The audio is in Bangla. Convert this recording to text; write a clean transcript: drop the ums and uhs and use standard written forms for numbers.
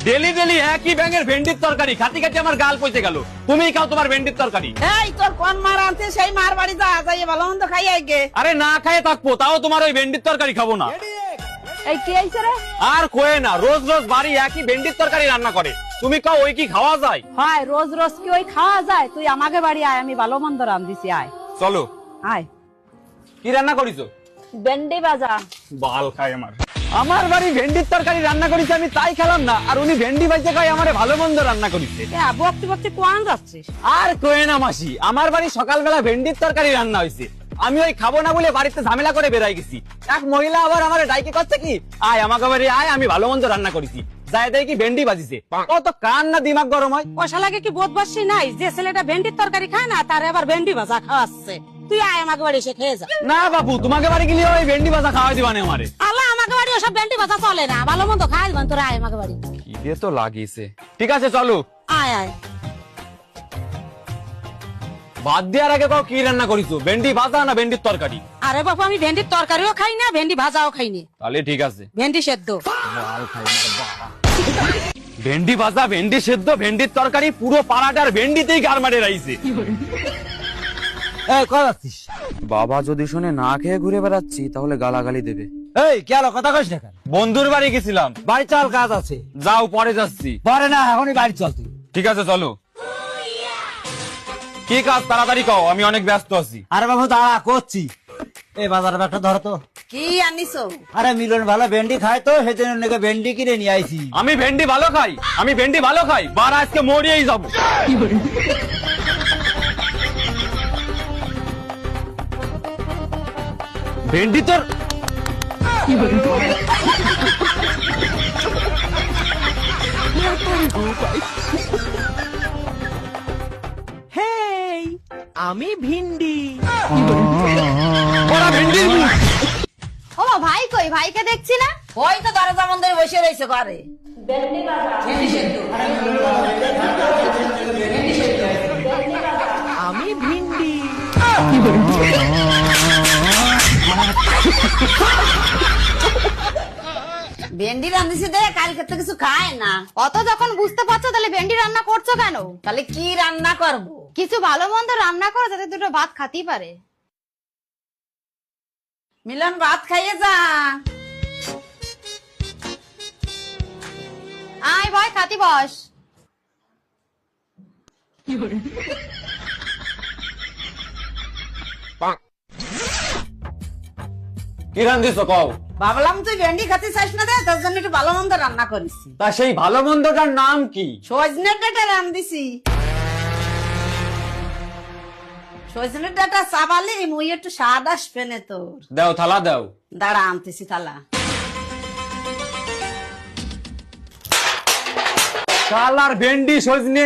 ডেলি ডেলি একই ব্যাঙের ভেন্ডির তরকারি খাতি খাতি আমার গাল পচে গেল। তুমি খাও তোমার ভেন্ডির তরকারি। এই তোর কোন মার আনছে সেই মার বাড়ি যা যাই ভালো মন্দ খাই আইগে। আরে না খাইয়ে থাকবো তাও তোমার ওই ভেন্ডির তরকারি খাবো না। এই কে আইছে রে? আর কোয়ে না, রোজ রোজ বাড়ি একই ভেন্ডির তরকারি রান্না করে। তুমি কাও ওই কি খাওয়া যায়? হয় রোজ রোজ কি ওই খাওয়া যায়? তুই আমাকে বাড়ি আয়, আমি ভালো মন্দ রান্ধিছি, আয় চলো। আয়। কি রান্না করিছো? ভেন্ডি ভাজা। বাল খায় আমার বাড়ি ভেন্ডির তরকারি রান্না করেছে, আমি তাই খেলাম না, আর উনি ভেন্ডি ভাইজে খাই আমারে ভালো মন্দ রান্না করেছে। বকতে বকতে কোয়ান যাচ্ছিস? আর কোয়ে না মাসি, আমার বাড়ি সকালবেলা ভেন্ডির তরকারি রান্না হয়েছে, আমি ওই খাবো না বলে বাড়িতে ঝামেলা করে বেরাই গেছি। এক মহিলা আবার আমার ডাইকে করছে কি, আয় আমাকে বাড়ি আয়, আমি ভালো মন্দ রান্না করেছি। যাই দেয় কি ভেন্ডি বাজিছে, কত কান না দিমাগ গরম হয়। কষা লাগে কি বোধবাসী নাই যে ছেলেটা ভেন্ডির তরকারি খায় না তারে আবার ভেন্ডি ভাজা খাওয়াচ্ছে? তুই আয় আমাকে বাড়ি এসে খেয়ে যা। না বাবু, তোমাকে বাড়ি গেলে ওই ভেন্ডি ভাজা খাওয়াই দিবানে আমারে। আল্লাহ, আমাকে বাড়ি ওসব ভেন্ডি ভাজা চলে না, ভালো মন্দ খাই দিবান। তোরা আয় আমাকে বাড়ি। খিদে তো লাগিয়েছে। ঠিক আছে চলো। আয় আয়। ভাত দেওয়ার আগে কাউ কি রান্না করিছো, ভেন্ডি ভাজা না ভেন্ডির তরকারি? আরে বাবু, আমি ভেন্ডির তরকারিও খাই না, ভেন্ডি ভাজাও খাই না। তাহলে ঠিক আছে, ভেন্ডি সেদ্ধ। ভেন্ডি ভাজা, ভেন্ডি সেদ্ধ, ভেন্ডির তরকারি, পুরো পাড়াটার ভেন্ডিতেই গারমারে রাইছে। বাবা যদি শুনে না খেয়ে ঘুরে বেড়াচ্ছি তাহলে গালাগালি দেবে। এই কি হলো, কথা কইস না কেন? বন্ধুর বাড়ি গেছিলাম। বাড়ি চল, কাজ আছে। যাও, পরে যাচ্ছি। পরে না, এখনই বাড়ি চল তুই। ঠিক আছে চলো। কি কাজ তাড়াতাড়ি কও, আমি অনেক ব্যস্ত আছি। আরে বাবু দাঁড়া, করছি। এই বাজারে একটা ধরো তো। কি আনিছো? আরে মিলন ভালো ভেন্ডি খায় তো, সেজন্য নাকি ভেন্ডি কিনে নিয়ে আইছি। আমি ভেন্ডি ভালো খাই, আমি ভেন্ডি ভালো খাই, বার আজকে মরিয়েই যাবো। ভেন্ডি তোর আমি ভিন্ডি। বড় ভেন্ডির মুখ। ও ভাই কই? ভাইকে দেখছি না। ওই তো দরজা বন্ধ হয়ে বসে রয়েছে ঘরে। আমি ভিন্ডি। ভেন্ডি রান্ধিছি দে, কালকে তো কিছু খায় না। অত যখন বুঝতে পারছো তাহলে ভেন্ডি রান্না করছো কেন? তাহলে কি রান্না করব? কিছু ভালো মন্দ রান্না করো যাতে দুটো ভাত খাতেই পারে। মিলন, ভাত খাইয়ে যা। আয় ভয়, খাতি বস। কি রান্ধিছ কও? ভাবলাম তুই ভেন্ডি খাতে চাস না দে, তোর জন্য একটু ভালো মন্দ রান্না করেছি। তা সেই ভালো মন্দটার নাম কি? সজনের ডাটা রান্ধিছি। সজনের ডাটা চাবালি মুই একটু স্বাদ আসবে না তোর। দাও, থালা দাও। দাঁড়া, আনতেছি থালা। শালার ভেন্ডি সজনে।